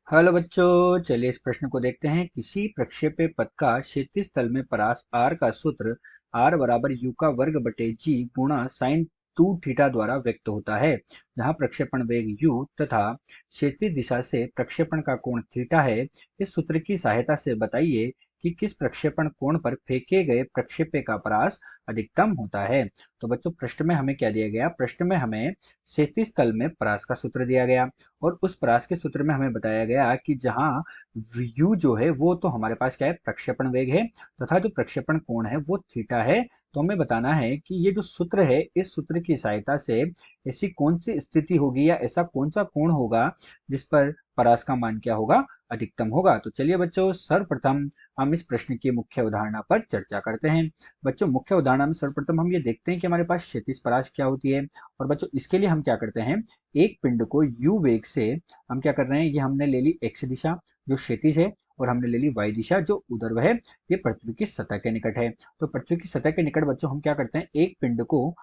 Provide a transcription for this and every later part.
Hello बच्चों, चलिए इस प्रश्न को देखते हैं। किसी प्रक्षेप्य पथ का क्षैतिज तल में परास आर का सूत्र आर बराबर यू का वर्ग बटे जी गुणा साइन 2 थीटा द्वारा व्यक्त होता है, जहां प्रक्षेपण वेग यू तथा क्षैतिज दिशा से प्रक्षेपण का कोण थीटा है। इस सूत्र की सहायता से बताइए कि किस प्रक्षेपण कोण पर फेंके गए प्रक्षेप्य का परास अधिकतम होता है। तो बच्चों, प्रश्न में हमें क्या दिया गया? प्रश्न में हमें क्षैतिज तल में परास का सूत्र दिया गया और उस परास के सूत्र में हमें बताया गया कि जहां यू जो है वो तो हमारे पास क्या है? प्रक्षेपण वेग है तथा जो प्रक्षेपण कोण है वो थीटा है। तो हमें बताना है कि ये जो सूत्र है, इस सूत्र की सहायता से ऐसी कौन सी स्थिति होगी या ऐसा कौन सा कोण होगा जिस पर परास का मान क्या होगा? अधिकतम होगा। तो चलिए बच्चों, सर्वप्रथम हम इस प्रश्न की मुख्य अवधारणा पर चर्चा करते हैं। बच्चों, मुख्य अवधारणा में सर्वप्रथम हम ये देखते हैं कि हमारे पास क्षैतिज परास क्या होती है। और बच्चों, इसके लिए हम क्या करते हैं? एक पिंड को u वेग से हम क्या कर रहे हैं? ये हमने ले ली x दिशा जो क्षैतिज है और हमने ले ली y दिशा जो ऊर्ध्व है। ये पृथ्वी की सतह के निकट है। तो पृथ्वी की सतह के निकट बच्चों हम क्या करते हैं? एक पिंड को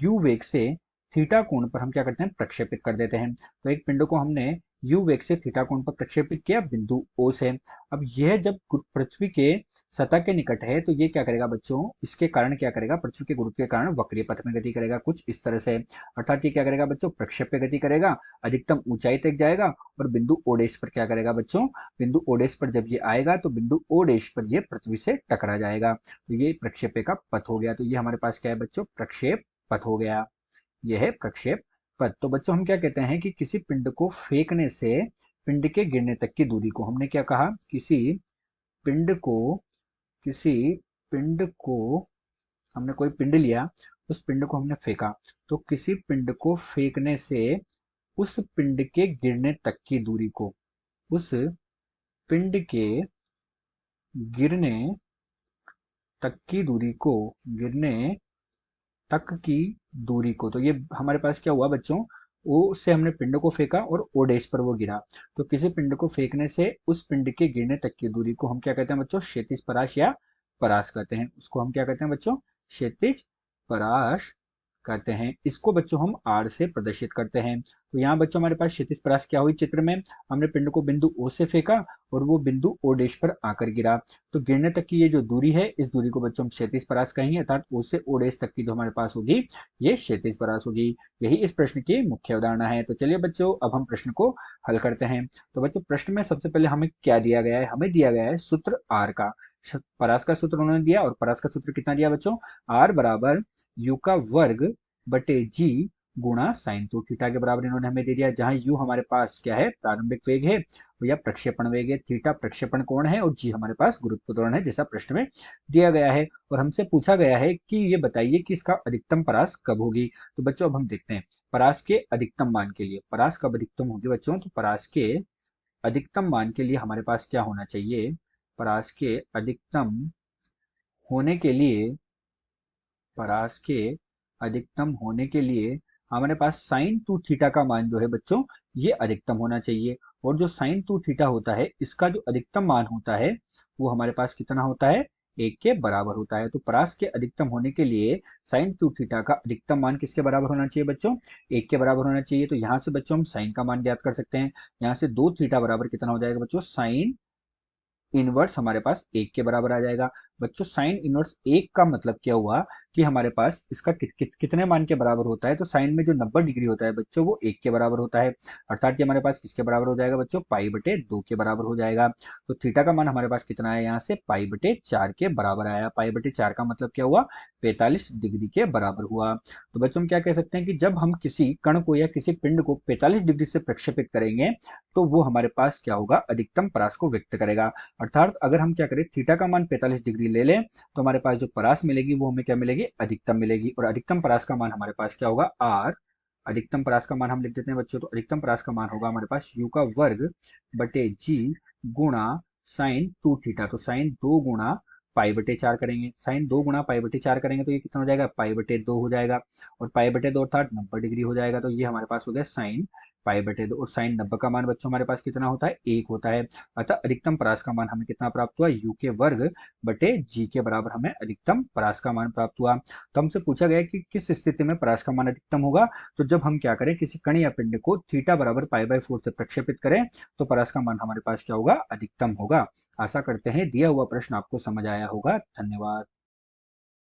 u वेग से थीटा कोण पर हम क्या करते हैं? प्रक्षेपित कर देते हैं। तो एक पिंड को हमने u वेग से थीटा कोण पर प्रक्षेपित किया बिंदु O से। अब यह जब पृथ्वी के सतह के निकट है तो ये क्या करेगा बच्चों? इसके कारण क्या करेगा? पृथ्वी के गुरुत्व के कारण वक्रीय पथ में गति करेगा कुछ इस तरह से। अर्थात ये क्या करेगा बच्चों? प्रक्षेप्य गति करेगा, अधिकतम ऊंचाई तक जाएगा और बिंदु ओ डैश पर क्या करेगा बच्चों? बिंदु ओ डैश पर जब ये आएगा तो बिंदु ओ डैश पर ये पृथ्वी से टकरा जाएगा। तो ये प्रक्षेप्य का पथ हो गया। तो ये हमारे पास क्या है बच्चों? प्रक्षेप पथ हो गया। यह है प्रक्षेप पथ। तो बच्चों, हम क्या कहते हैं कि किसी पिंड को फेंकने से पिंड के गिरने तक की दूरी को हमने क्या कहा? पिंड को किसी पिंड को हमने कोई पिंड लिया, उस पिंड को हमने फेंका। तो किसी पिंड को फेंकने से उस पिंड के गिरने तक की दूरी को, उस पिंड के गिरने तक की दूरी को, गिरने तक की दूरी को, तो ये हमारे पास क्या हुआ बच्चों? ओ से हमने पिंड को फेंका और ओ डैश पर वो गिरा। तो किसी पिंड को फेंकने से उस पिंड के गिरने तक की दूरी को हम क्या कहते हैं बच्चों? क्षैतिज परास या परास कहते हैं। उसको हम क्या कहते हैं बच्चों? क्षैतिज परास कहते हैं। इसको बच्चों हम आर से प्रदर्शित करते हैं। तो यहाँ बच्चों हमारे पास क्षैतिज परास क्या हुई? चित्र में हमने पिंड को बिंदु ओ से फेंका और वो बिंदु ओ डैश पर आकर गिरा। तो गिरने तक की ये जो दूरी है, इस दूरी को बच्चों हम क्षैतिज परास कहेंगे। अर्थात ओ से ओ डैश तक की जो हमारे पास होगी ये क्षैतिज परास होगी। यही इस प्रश्न की मुख्य अवधारणा है। तो चलिए बच्चों, अब हम प्रश्न को हल करते हैं। तो बच्चों, प्रश्न में सबसे पहले हमें क्या दिया गया है? हमें दिया गया है सूत्र आर का। परास का सूत्र उन्होंने दिया और परास का सूत्र कितना दिया बच्चों? आर बराबर यू का वर्ग बटे जी गुणा साइन 2 थीटा के बराबर इन्होंने हमें दे दिया। जहां यू हमारे पास क्या है? प्रारंभिक वेग है या प्रक्षेपण वेग है, थीटा प्रक्षेपण कोण है और जी हमारे पास गुरुत्व त्वरण है, जैसा प्रश्न में दिया गया है। और हमसे पूछा गया है कि ये बताइए कि इसका अधिकतम परास कब होगी। तो बच्चों, अब हम देखते हैं परास के अधिकतम मान के लिए परास कब अधिकतम होगी बच्चों। तो परास के अधिकतम मान के लिए हमारे पास क्या होना चाहिए? परास के अधिकतम होने के लिए परास के अधिकतम होने के लिए हमारे पास साइन 2 थीटा का मान जो है बच्चों, ये अधिकतम होना चाहिए। और जो साइन 2 थीटा होता है, इसका जो अधिकतम मान होता है वो हमारे पास कितना होता है? 1 के बराबर होता है। तो परास के अधिकतम होने के लिए साइन 2 थीटा का अधिकतम मान किसके बराबर होना चाहिए बच्चों? 1 के बराबर होना चाहिए। तो यहाँ से बच्चों हम साइन का मान ज्ञात कर सकते हैं। यहाँ से 2 थीटा बराबर कितना हो जाएगा बच्चों? साइन इनवर्स हमारे पास 1 के बराबर आ जाएगा। बच्चों, साइन इनवर्स 1 का मतलब क्या हुआ? कि हमारे पास इसका कितने मान के बराबर होता है? तो साइन में जो 90 डिग्री होता है बच्चों, वो 1 के बराबर होता है। अर्थात ये हमारे पास किसके बराबर हो जाएगा बच्चों? पाई/2 के बराबर हो जाएगा। तो थीटा का मान हमारे पास कितना है? यहाँ से पाई/4 के बराबर आया। पाई/4 का मतलब क्या हुआ? 45 डिग्री के बराबर हुआ। तो बच्चों, हम क्या कह सकते हैं कि जब हम किसी कण को या किसी पिंड को 45 डिग्री से प्रक्षेपित करेंगे तो वो हमारे पास क्या होगा? अधिकतम परास को व्यक्त करेगा। अर्थात अगर हम क्या करें, थीटा का मान 45 डिग्री ले लें तो हमारे पास जो परास मिलेगी वो हमें क्या मिलेगी? अधिकतम मिलेगी। और अधिकतम परास का मान हमारे पास क्या होगा? आर। अधिकतम परास का मान हम लिख देते हैं बच्चों। तो अधिकतम परास का मान होगा हमारे पास यू का वर्ग बटे जी गुणा साइन 2 थीटा। तो साइन 2 गुणा पाई/4 करेंगे। साइन 2 गुणा पाई/4 करेंगे तो ये कितना हो जाएगा? पाई/2 हो जाएगा। और पाई/2 अर्थात 90 डिग्री हो जाएगा। तो ये हमारे पास हो गया साइन पाई/2 और साइन 90 का मान बच्चों हमारे पास कितना होता है, 1 होता है। अतः अधिकतम परास का मान हमें कितना प्राप्त हुआ, यू के वर्ग बटे जी के बराबर हमें अधिकतम परास का मान प्राप्त हुआ। तो हमसे पूछा गया कि किस स्थिति में परास का मान अधिकतम होगा। तो जब हम क्या करें, किसी कण या पिंड को थीटा बराबर पाई/4 से प्रक्षेपित करें तो परास का मान हमारे पास क्या होगा, अधिकतम होगा। आशा करते हैं दिया हुआ प्रश्न आपको समझ आया होगा। धन्यवाद।